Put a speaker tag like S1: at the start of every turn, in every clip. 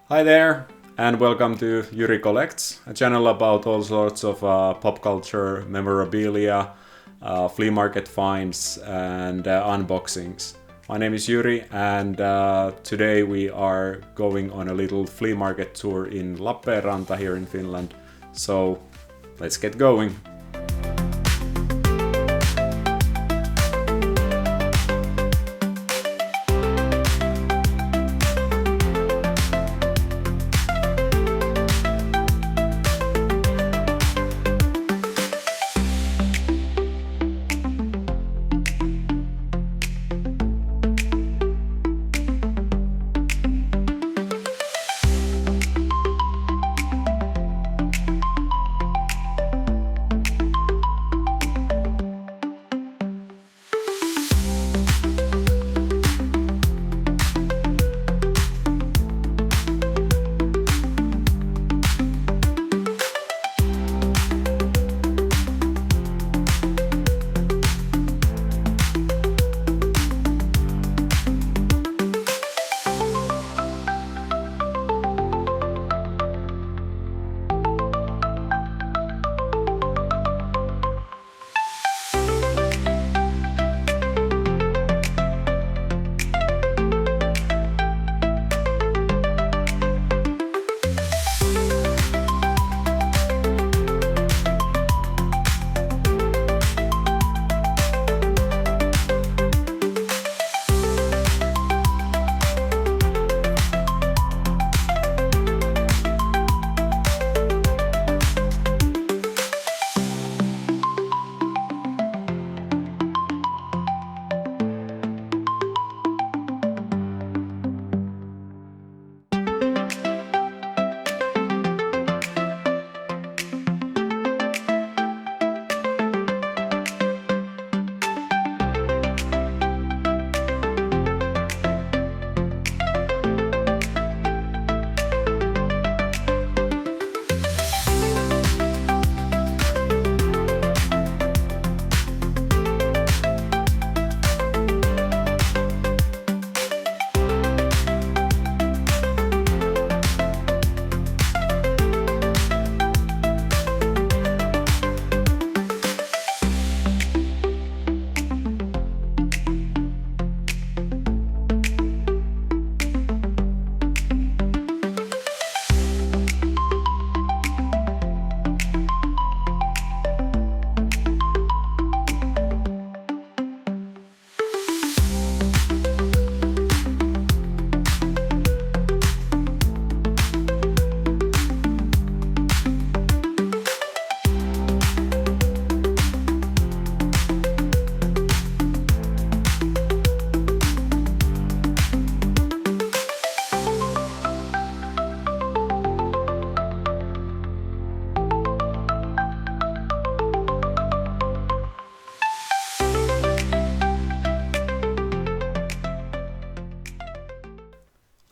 S1: Hi there, and welcome to Yuri Collects, a channel about all sorts of pop culture, memorabilia, flea market finds, and unboxings. My name is Yuri, and today we are going on a little flea market tour in Lappeenranta here in Finland. So let's get going.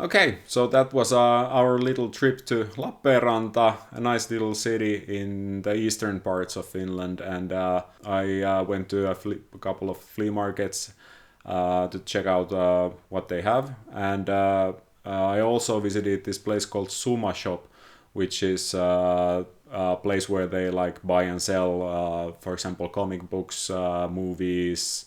S1: Okay, so that was our little trip to Lappeenranta, a nice little city in the eastern parts of Finland, and I went to a couple of flea markets to check out what they have, and I also visited this place called Suma Shop, which is a place where they like buy and sell, for example, comic books, movies,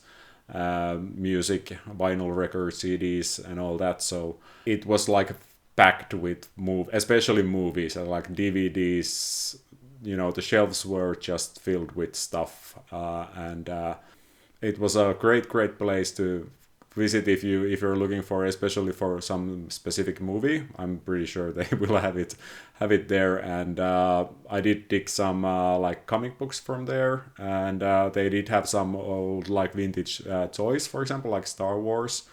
S1: music, vinyl records, CDs, and all that. So it was like packed with especially movies and like DVDs. You know, the shelves were just filled with stuff, and it was a great place to visit if you're looking for, especially for some specific movie. I'm pretty sure they will have it there. And I did dig some like comic books from there, and they did have some old like vintage toys, for example, like Star Wars.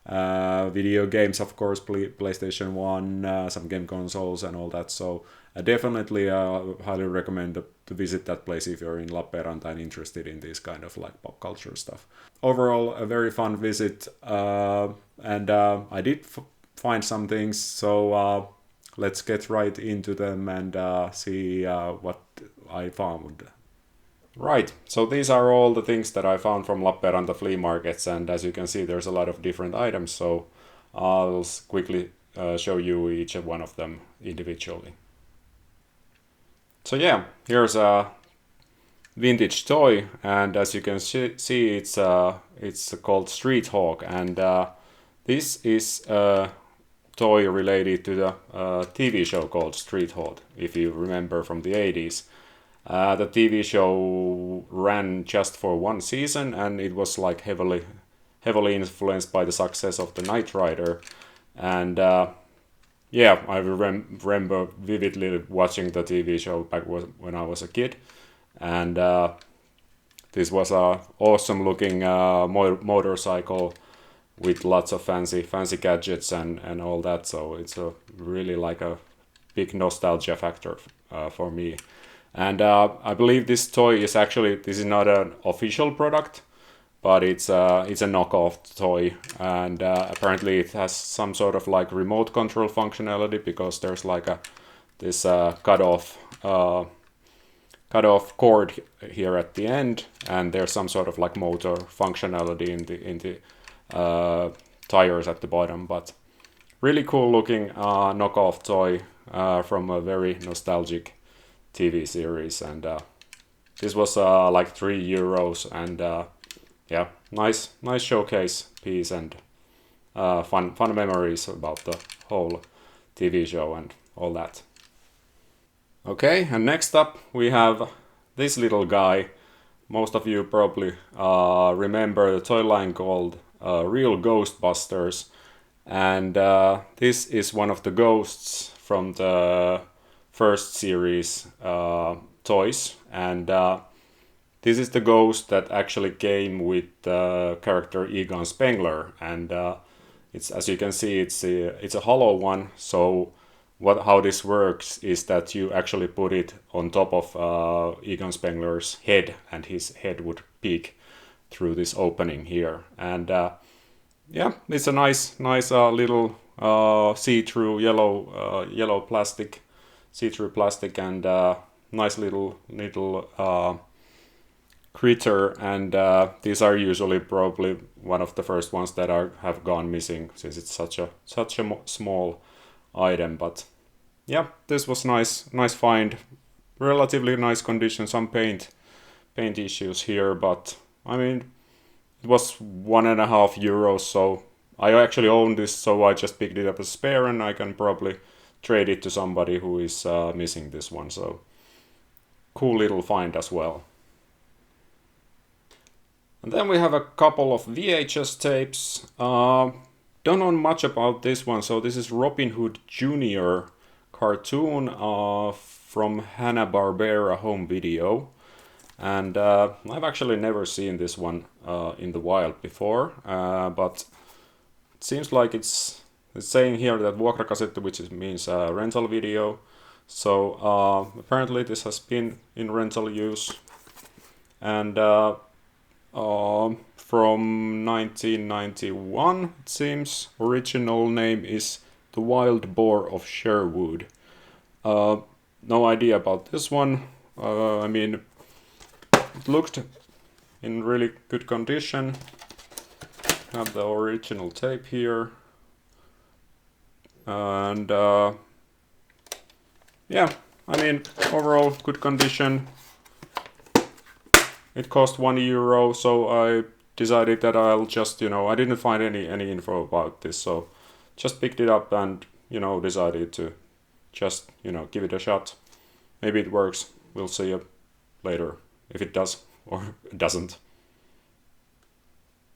S1: Video games, of course, PlayStation 1, some game consoles and all that. So I definitely highly recommend to visit that place if you're in Lappeenranta and interested in this kind of like pop culture stuff. Overall, a very fun visit, and I did find some things, so let's get right into them and see what I found. Right, so these are all the things that I found from Lappeenranta flea markets, and as you can see, there's a lot of different items, so I'll quickly show you each one of them individually. So yeah, here's a vintage toy, and as you can see, it's called Street Hawk, and this is a toy related to the TV show called Street Hawk, if you remember from the 80s. The TV show ran just for one season, and it was like heavily influenced by the success of the Knight Rider. And yeah, I remember vividly watching the TV show back when I was a kid. And this was a awesome looking motorcycle with lots of fancy gadgets and all that. So it's a really like a big nostalgia factor for me. And I believe this toy is actually, this is not an official product, but it's a knockoff toy, and apparently it has some sort of like remote control functionality, because there's like this cut off cord here at the end, and there's some sort of like motor functionality in the tires at the bottom. But really cool looking knockoff toy from a very nostalgic TV series, and this was like €3, and yeah, nice showcase piece, and fun memories about the whole TV show and all that. Okay, and next up we have this little guy. Most of you probably remember the toy line called Real Ghostbusters, and this is one of the ghosts from the first series toys, and this is the ghost that actually came with the character Egon Spengler, and it's, as you can see, it's a hollow one. So how this works is that you actually put it on top of Egon Spengler's head, and his head would peek through this opening here. And yeah, it's a nice little see-through yellow plastic. See-through plastic, and nice little critter, and these are usually probably one of the first ones that have gone missing, since it's such a small item. But yeah, this was nice find, relatively nice condition, some paint issues here, but I mean, it was €1.50, so I actually own this, so I just picked it up as spare, and I can probably trade it to somebody who is missing this one. So cool little find as well. And then we have a couple of VHS tapes. Don't know much about this one. So this is Robin Hood Jr. cartoon from Hanna-Barbera Home Video. And I've actually never seen this one in the wild before, but it seems like it's saying here that vuokrakasetti, which means rental video. So apparently this has been in rental use, and from 1991 it seems. Original name is The Wild Boar of Sherwood. No idea about this one. I mean, it looked in really good condition. Have the original tape here. And yeah, I mean, overall good condition. It cost €1, so I decided that I'll just, I didn't find any info about this, so just picked it up and, decided to just, give it a shot. Maybe it works. We'll see later if it does or it doesn't.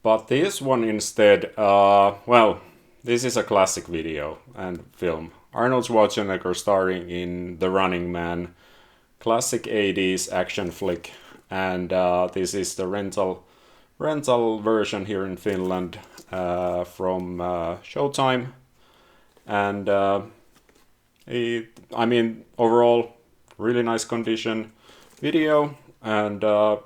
S1: But this one instead, well, this is a classic video and film. Arnold Schwarzenegger starring in The Running Man, classic 80s action flick. And this is the rental version here in Finland from Showtime. And I mean, overall, really nice condition video, and a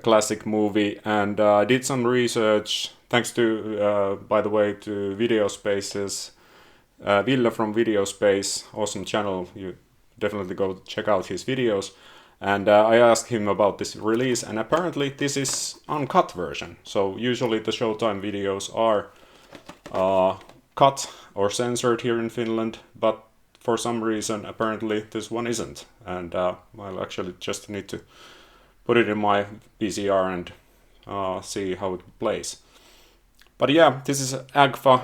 S1: classic movie. And I did some research, thanks to, by the way, to Video Spaces. Ville from Video Space, awesome channel. You definitely go check out his videos. And I asked him about this release, and apparently this is uncut version. So usually the Showtime videos are cut or censored here in Finland, but for some reason apparently this one isn't, and I'll actually just need to put it in my VCR and see how it plays. But yeah, this is AGFA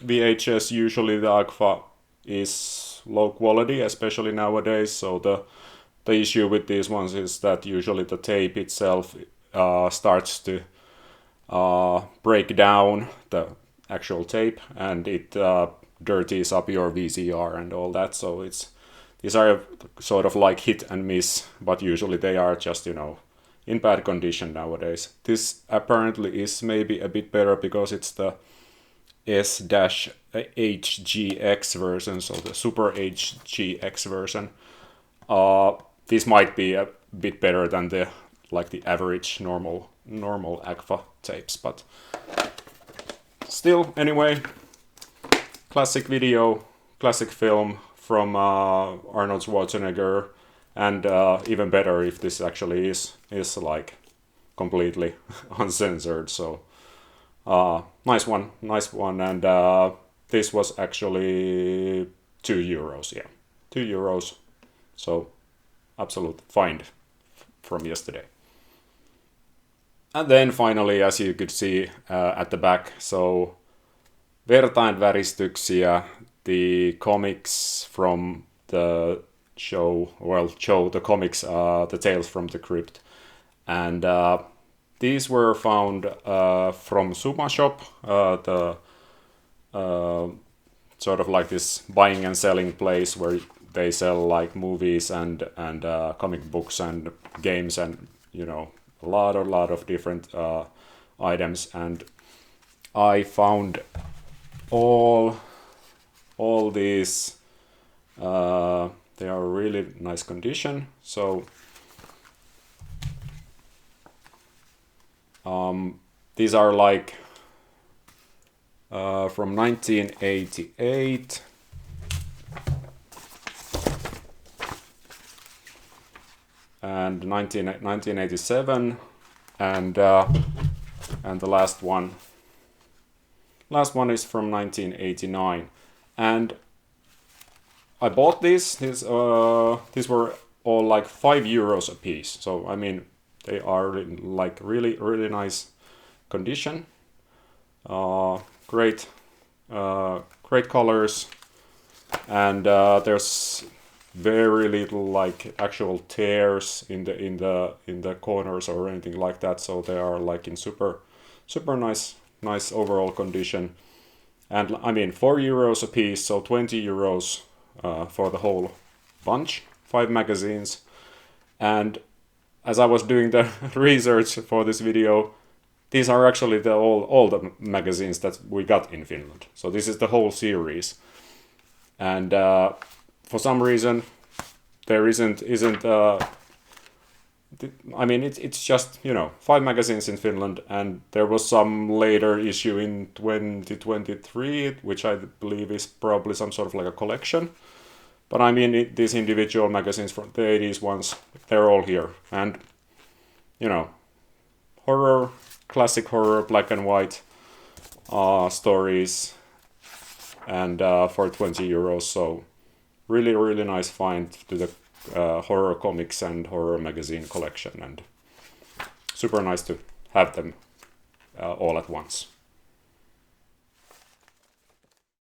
S1: VHS. Usually the AGFA is low quality, especially nowadays, so the issue with these ones is that usually the tape itself starts to break down the actual tape, and it dirties up your VCR and all that. So these are sort of like hit and miss, but usually they are just, you know, in bad condition nowadays. This apparently is maybe a bit better because it's the S-HGX version, so the Super HGX version. This might be a bit better than the average normal AGFA tapes, but still, anyway, classic video, classic film from Arnold Schwarzenegger, and even better if this actually is like completely uncensored. So nice one, and this was actually €2, yeah, €2. So absolute find from yesterday. And then finally, as you could see at the back, so vertainväristyksiä, the comics from the show, the comics, the Tales from the Crypt. And these were found from Suma Shop, the sort of like this buying and selling place where they sell like movies and comic books and games and, you know, a lot of different items. And I found all these, they are really nice condition. So these are like from 1988 and 1987, and the last one is from 1989. And I bought these were all like €5 a piece. So I mean, they are like really nice condition, great colors, and there's very little like actual tears in the corners or anything like that. So they are like in super nice overall condition. And I mean, €4 a piece, so €20 for the whole bunch, 5 magazines. And as I was doing the research for this video, these are actually all the magazines that we got in Finland. So this is the whole series. And for some reason, there isn't. I mean, it's just, you know, 5 magazines in Finland, and there was some later issue in 2023, which I believe is probably some sort of like a collection. But I mean, these individual magazines from the 80s ones, they're all here. And, you know, horror, classic horror, black and white stories, and for €20. So really nice find to the horror comics and horror magazine collection, and super nice to have them all at once.